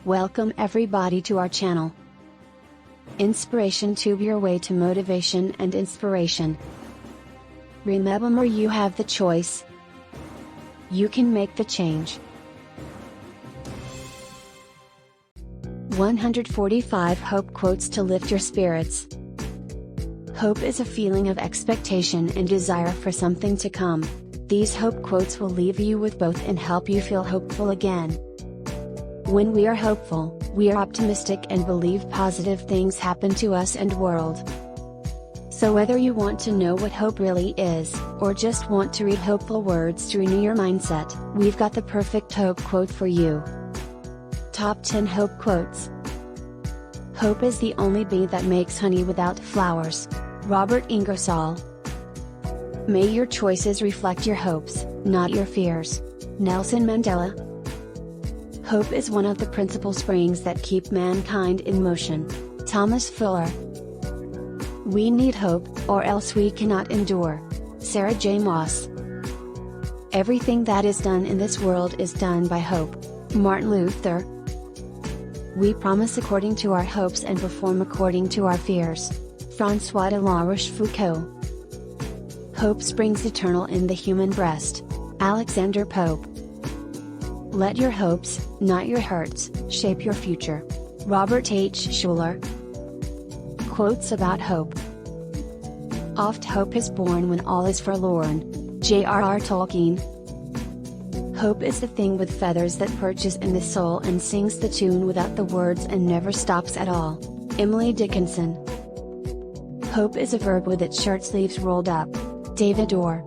Welcome everybody to our channel. Inspiration tube your way to motivation and inspiration. Remember, you have the choice. You can make the change. 145 Hope Quotes to lift your spirits. Hope is a feeling of expectation and desire for something to come. These hope quotes will leave you with both and help you feel hopeful again. When we are hopeful, we are optimistic and believe positive things happen to us and world. So whether you want to know what hope really is, or just want to read hopeful words to renew your mindset, we've got the perfect hope quote for you. Top 10 Hope Quotes. Hope is the only bee that makes honey without flowers. Robert Ingersoll. May your choices reflect your hopes, not your fears. Nelson Mandela. Hope is one of the principal springs that keep mankind in motion. Thomas Fuller. We need hope, or else we cannot endure. Sarah J. Maas. Everything that is done in this world is done by hope. Martin Luther. We promise according to our hopes and perform according to our fears. François de la Rochefoucauld. Hope springs eternal in the human breast. Alexander Pope. Let your hopes, not your hurts, shape your future. Robert H. Schuller. Quotes about hope. Oft hope is born when all is forlorn. J.R.R. Tolkien. Hope is the thing with feathers that perches in the soul and sings the tune without the words and never stops at all. Emily Dickinson. Hope is a verb with its shirt sleeves rolled up. David Orr.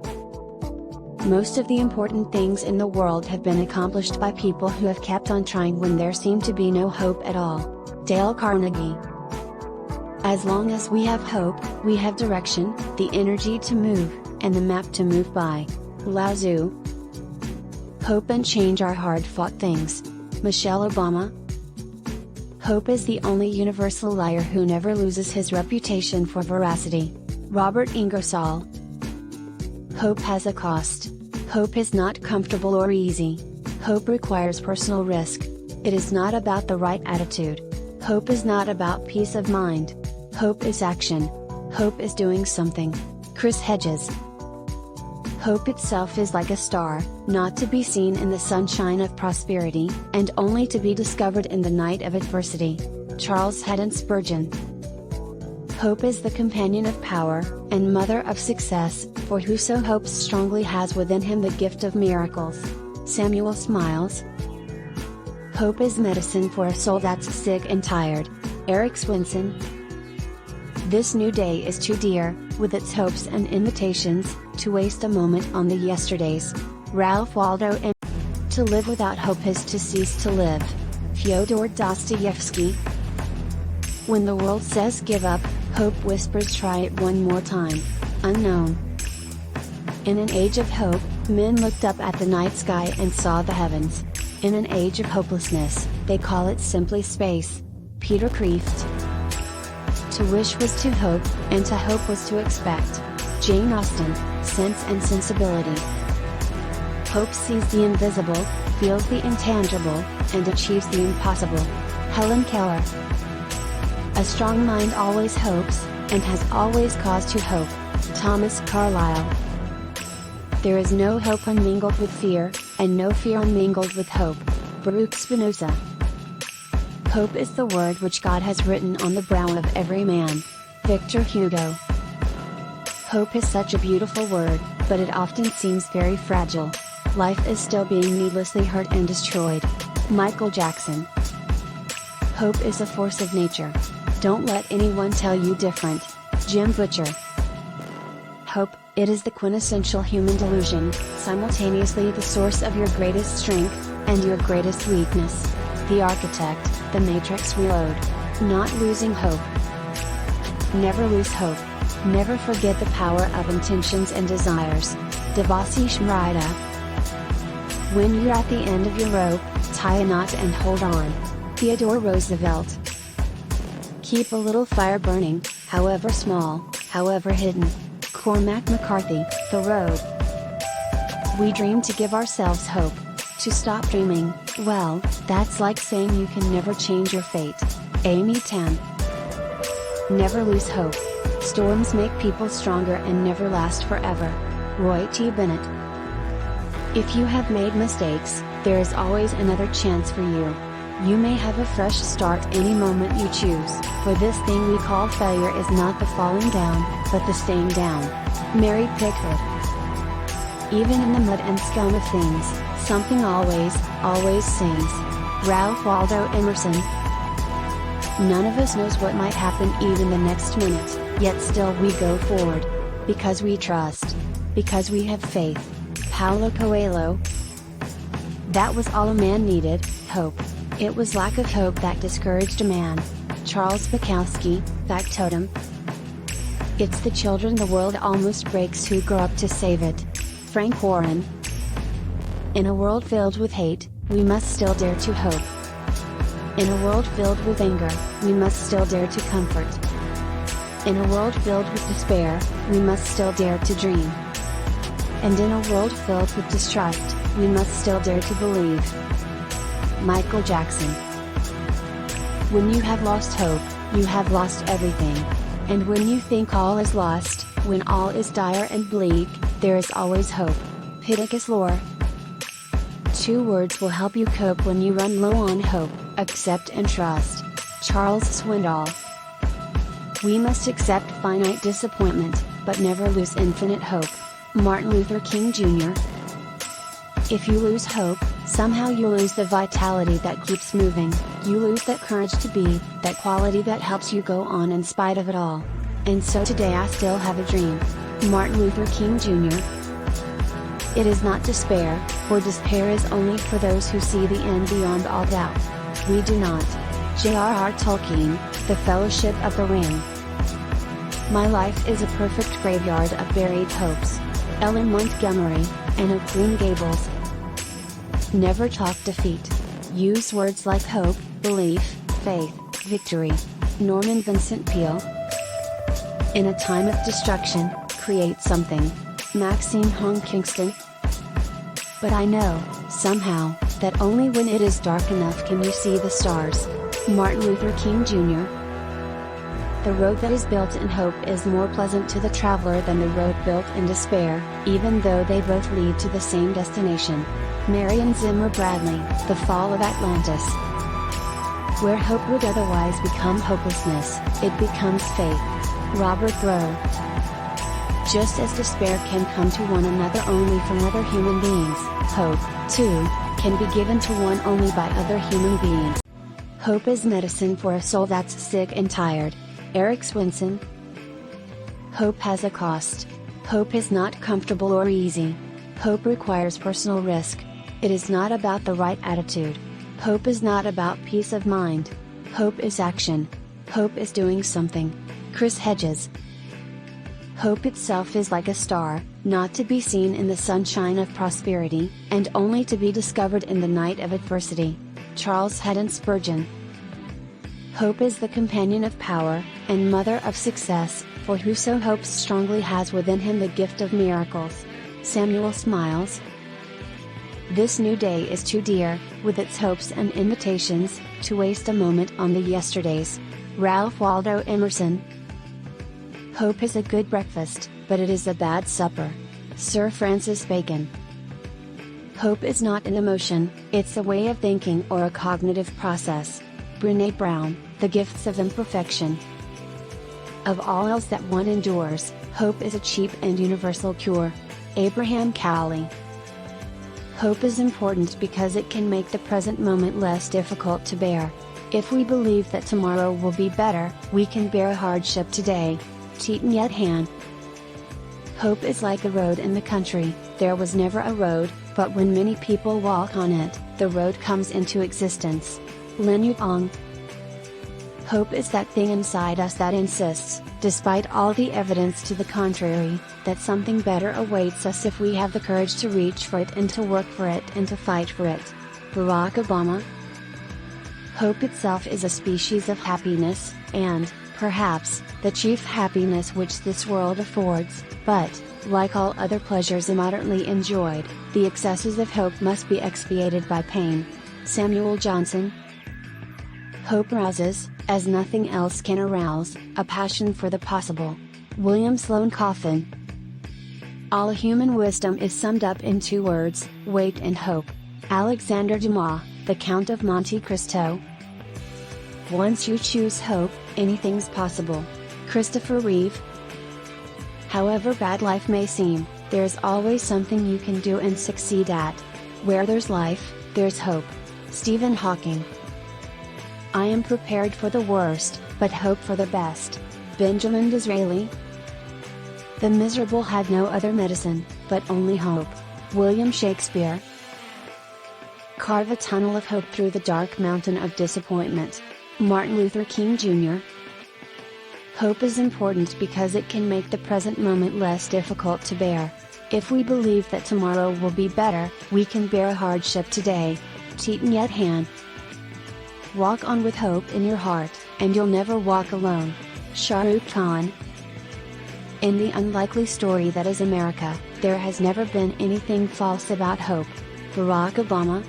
Most of the important things in the world have been accomplished by people who have kept on trying when there seemed to be no hope at all. Dale Carnegie. As long as we have hope, we have direction, the energy to move, and the map to move by. Lao Tzu. Hope and change are hard-fought things. Michelle Obama. Hope is the only universal liar who never loses his reputation for veracity. Robert Ingersoll. Hope has a cost. Hope is not comfortable or easy. Hope requires personal risk. It is not about the right attitude. Hope is not about peace of mind. Hope is action. Hope is doing something. Chris Hedges. Hope itself is like a star, not to be seen in the sunshine of prosperity, and only to be discovered in the night of adversity. Charles Haddon Spurgeon. Hope is the companion of power, and mother of success, for whoso hopes strongly has within him the gift of miracles. Samuel Smiles. Hope is medicine for a soul that's sick and tired. Eric Swinson. This new day is too dear, with its hopes and invitations, to waste a moment on the yesterdays. Ralph Waldo Emerson. To live without hope is to cease to live. Fyodor Dostoevsky. When the world says give up, hope whispers try it one more time. Unknown. In an age of hope, men looked up at the night sky and saw the heavens. In an age of hopelessness, they call it simply space. Peter Kreeft. To wish was to hope, and to hope was to expect. Jane Austen, Sense and Sensibility. Hope sees the invisible, feels the intangible, and achieves the impossible. Helen Keller. A strong mind always hopes, and has always cause to hope. Thomas Carlyle. There is no hope unmingled with fear, and no fear unmingled with hope. Baruch Spinoza. Hope is the word which God has written on the brow of every man. Victor Hugo. Hope is such a beautiful word, but it often seems very fragile. Life is still being needlessly hurt and destroyed. Michael Jackson. Hope is a force of nature. Don't let anyone tell you different. Jim Butcher. Hope, it is the quintessential human delusion, simultaneously the source of your greatest strength, and your greatest weakness. The Architect, The Matrix Reload. Not losing hope. Never lose hope. Never forget the power of intentions and desires. Devasish Mrida. When you're at the end of your rope, tie a knot and hold on. Theodore Roosevelt. Keep a little fire burning, however small, however hidden. Cormac McCarthy, The Road. We dream to give ourselves hope. To stop dreaming, well, that's like saying you can never change your fate. Amy Tan. Never lose hope. Storms make people stronger and never last forever. Roy T. Bennett. If you have made mistakes, there is always another chance for you. You may have a fresh start any moment you choose, for this thing we call failure is not the falling down, but the staying down. Mary Pickford. Even in the mud and scum of things, something always sings. Ralph Waldo Emerson. None of us knows what might happen even the next minute, yet still we go forward. Because we trust. Because we have faith. Paulo Coelho. That was all a man needed, hope. It was lack of hope that discouraged a man. Charles Bukowski, Factotum. It's the children the world almost breaks who grow up to save it. Frank Warren. In a world filled with hate, we must still dare to hope. In a world filled with anger, we must still dare to comfort. In a world filled with despair, we must still dare to dream. And in a world filled with distrust, we must still dare to believe. Michael Jackson. When you have lost hope, you have lost everything. And when you think all is lost, when all is dire and bleak, there is always hope. Pittacus Lore. 2 words will help you cope when you run low on hope: accept and trust. Charles Swindoll. We must accept finite disappointment, but never lose infinite hope. Martin Luther King Jr. If you lose hope, somehow you lose the vitality that keeps moving, you lose that courage to be, that quality that helps you go on in spite of it all. And so today I still have a dream. Martin Luther King Jr. It is not despair, for despair is only for those who see the end beyond all doubt. We do not. J.R.R. Tolkien, The Fellowship of the Ring. My life is a perfect graveyard of buried hopes. Ellen Montgomery, Anne of Green Gables. Never talk defeat. Use words like hope, belief, faith, victory. Norman Vincent Peale. In a time of destruction, create something. Maxine Hong Kingston. But I know, somehow, that only when it is dark enough can you see the stars. Martin Luther King Jr. The road that is built in hope is more pleasant to the traveler than the road built in despair, even though they both lead to the same destination. Marion Zimmer Bradley, The Fall of Atlantis. Where hope would otherwise become hopelessness, it becomes faith. Robert Rowe. Just as despair can come to one another only from other human beings, hope, too, can be given to one only by other human beings. Hope is medicine for a soul that's sick and tired. Eric Swinson. Hope has a cost. Hope is not comfortable or easy. Hope requires personal risk. It is not about the right attitude. Hope is not about peace of mind. Hope is action. Hope is doing something. Chris Hedges. Hope itself is like a star, not to be seen in the sunshine of prosperity, and only to be discovered in the night of adversity. Charles Haddon Spurgeon. Hope is the companion of power, and mother of success, for whoso hopes strongly has within him the gift of miracles. Samuel Smiles. This new day is too dear, with its hopes and invitations, to waste a moment on the yesterdays. Ralph Waldo Emerson. Hope is a good breakfast, but it is a bad supper. Sir Francis Bacon. Hope is not an emotion, it's a way of thinking or a cognitive process. Brené Brown, The Gifts of Imperfection. Of all else that one endures, hope is a cheap and universal cure. Abraham Cowley. Hope is important because it can make the present moment less difficult to bear. If we believe that tomorrow will be better, we can bear hardship today. Teton Yet Han. Hope is like a road in the country. There was never a road, but when many people walk on it, the road comes into existence. Lin Yutong. Hope is that thing inside us that insists, despite all the evidence to the contrary, that something better awaits us if we have the courage to reach for it and to work for it and to fight for it. Barack Obama. Hope itself is a species of happiness, and, perhaps, the chief happiness which this world affords, but, like all other pleasures immoderately enjoyed, the excesses of hope must be expiated by pain. Samuel Johnson. Hope rouses, as nothing else can arouse, a passion for the possible. William Sloane Coffin. All human wisdom is summed up in two words, wait and hope. Alexander Dumas, The Count of Monte Cristo. Once you choose hope, anything's possible. Christopher Reeve. However bad life may seem, there's always something you can do and succeed at. Where there's life, there's hope. Stephen Hawking. I am prepared for the worst, but hope for the best. Benjamin Disraeli. The miserable had no other medicine, but only hope. William Shakespeare. Carve a tunnel of hope through the dark mountain of disappointment. Martin Luther King Jr. Hope is important because it can make the present moment less difficult to bear. If we believe that tomorrow will be better, we can bear a hardship today. Chetan Yet Han. Walk on with hope in your heart, and you'll never walk alone. Shah Rukh Khan. In the unlikely story that is America, there has never been anything false about hope. Barack Obama.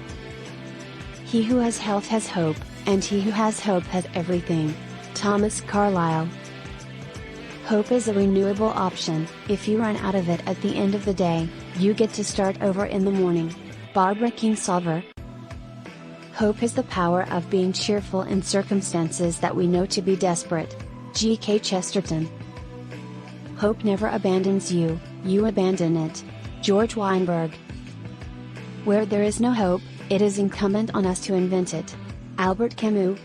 He who has health has hope, and he who has hope has everything. Thomas Carlyle. Hope is a renewable option. If you run out of it at the end of the day, you get to start over in the morning. Barbara Kingsolver. Hope is the power of being cheerful in circumstances that we know to be desperate. G.K. Chesterton. Hope never abandons you, you abandon it. George Weinberg. Where there is no hope, it is incumbent on us to invent it. Albert Camus.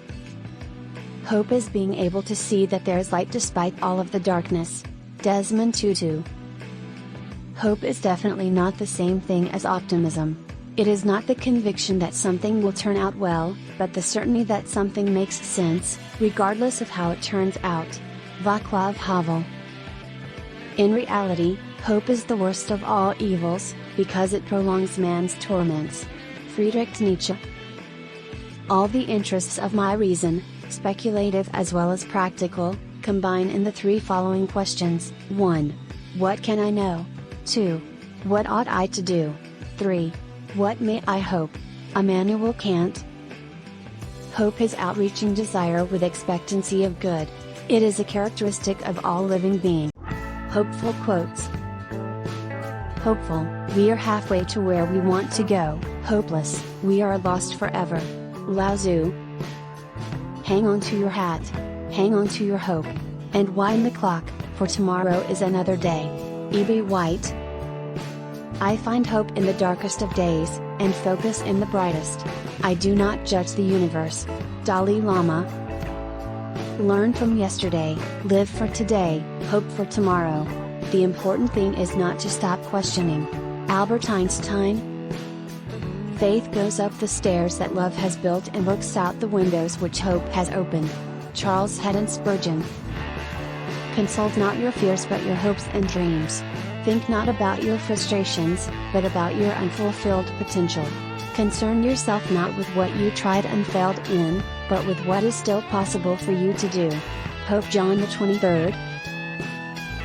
Hope is being able to see that there is light despite all of the darkness. Desmond Tutu. Hope is definitely not the same thing as optimism. It is not the conviction that something will turn out well, but the certainty that something makes sense, regardless of how it turns out. Václav Havel. In reality, hope is the worst of all evils, because it prolongs man's torments. Friedrich Nietzsche. All the interests of my reason, speculative as well as practical, combine in the three following questions. 1. What can I know? 2. What ought I to do? 3. What may I hope? Immanuel Kant. Hope is outreaching desire with expectancy of good. It is a characteristic of all living beings. Hopeful quotes. Hopeful, we are halfway to where we want to go. Hopeless, we are lost forever. Lao Tzu. Hang on to your hat. Hang on to your hope. And wind the clock, for tomorrow is another day. E.B. White. I find hope in the darkest of days, and focus in the brightest. I do not judge the universe. Dalai Lama. Learn from yesterday, live for today, hope for tomorrow. The important thing is not to stop questioning. Albert Einstein. Faith goes up the stairs that love has built and looks out the windows which hope has opened. Charles Haddon Spurgeon. Consult not your fears but your hopes and dreams. Think not about your frustrations, but about your unfulfilled potential. Concern yourself not with what you tried and failed in, but with what is still possible for you to do. Pope John XXIII.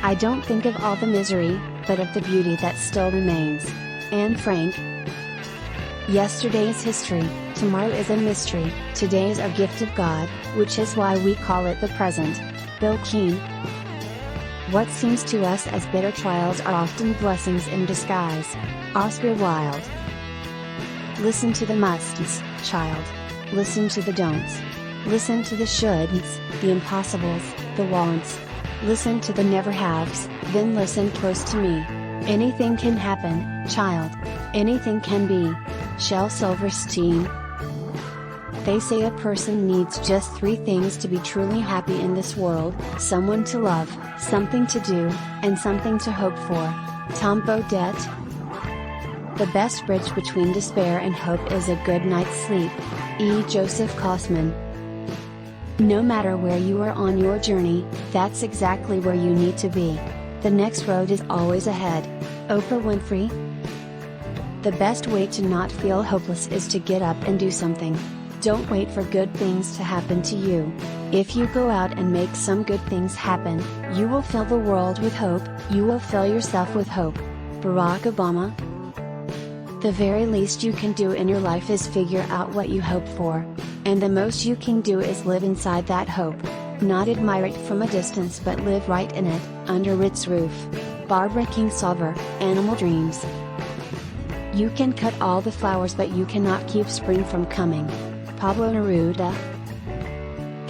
I don't think of all the misery, but of the beauty that still remains. Anne Frank. Yesterday is history, tomorrow is a mystery, today is a gift of God, which is why we call it the present. Bill Keane. What seems to us as bitter trials are often blessings in disguise. Oscar Wilde. Listen to the musts, child. Listen to the don'ts. Listen to the shoulds, the impossibles, the wants. Listen to the never haves, then listen close to me. Anything can happen, child. Anything can be. Shel Silverstein. They say a person needs just 3 things to be truly happy in this world: someone to love, something to do, and something to hope for. Tom Bodett. The best bridge between despair and hope is a good night's sleep. E. Joseph Kossman. No matter where you are on your journey, that's exactly where you need to be. The next road is always ahead. Oprah Winfrey. The best way to not feel hopeless is to get up and do something. Don't wait for good things to happen to you. If you go out and make some good things happen, you will fill the world with hope, you will fill yourself with hope. Barack Obama. The very least you can do in your life is figure out what you hope for. And the most you can do is live inside that hope. Not admire it from a distance but live right in it, under its roof. Barbara Kingsolver, Animal Dreams. You can cut all the flowers but you cannot keep spring from coming. Pablo Neruda.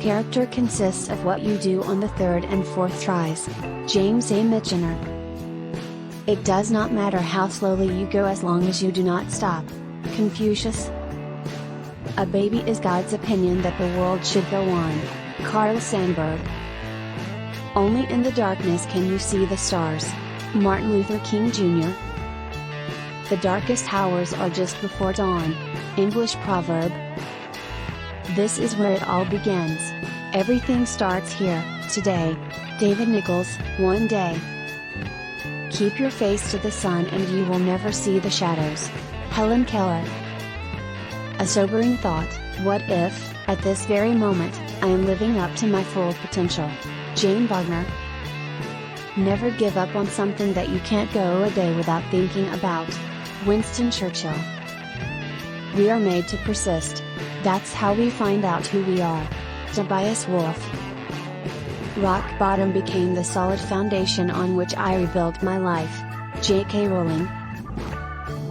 Character consists of what you do on the third and fourth tries. James A. Michener. It does not matter how slowly you go as long as you do not stop. Confucius. A baby is God's opinion that the world should go on. Carl Sandburg. Only in the darkness can you see the stars. Martin Luther King Jr. The darkest hours are just before dawn. English proverb. This is where it all begins. Everything starts here, today. David Nichols, One Day. Keep your face to the sun and you will never see the shadows. Helen Keller. A sobering thought, what if, at this very moment, I am living up to my full potential? Jane Wagner. Never give up on something that you can't go a day without thinking about. Winston Churchill. We are made to persist. That's how we find out who we are. Tobias Wolff. Rock bottom became the solid foundation on which I rebuilt my life. J.K. Rowling.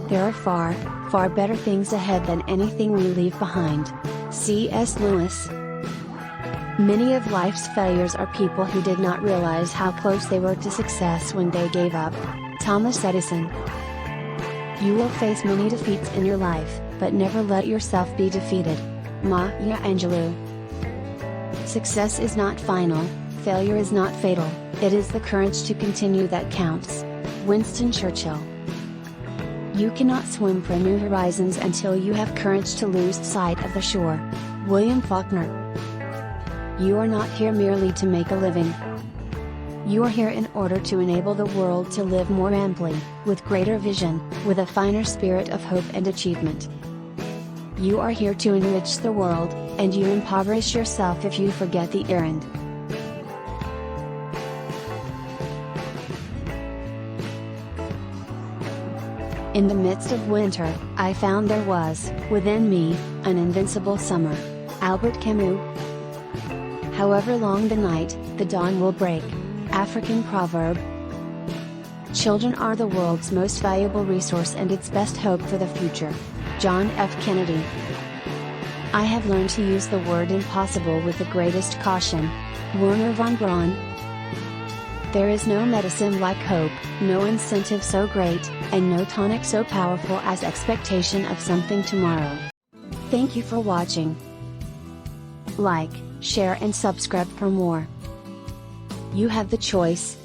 There are far, far better things ahead than anything we leave behind. C.S. Lewis. Many of life's failures are people who did not realize how close they were to success when they gave up. Thomas Edison. You will face many defeats in your life, but never let yourself be defeated. Maya Angelou. Success is not final, failure is not fatal, it is the courage to continue that counts. Winston Churchill. You cannot swim for new horizons until you have courage to lose sight of the shore. William Faulkner. You are not here merely to make a living. You are here in order to enable the world to live more amply, with greater vision, with a finer spirit of hope and achievement. You are here to enrich the world, and you impoverish yourself if you forget the errand. In the midst of winter, I found there was, within me, an invincible summer. Albert Camus. However long the night, the dawn will break. African proverb. Children are the world's most valuable resource and its best hope for the future. John F. Kennedy. I have learned to use the word impossible with the greatest caution. Werner von Braun. There is no medicine like hope, no incentive so great, and no tonic so powerful as expectation of something tomorrow. Thank you for watching. Like, share and subscribe for more. You have the choice.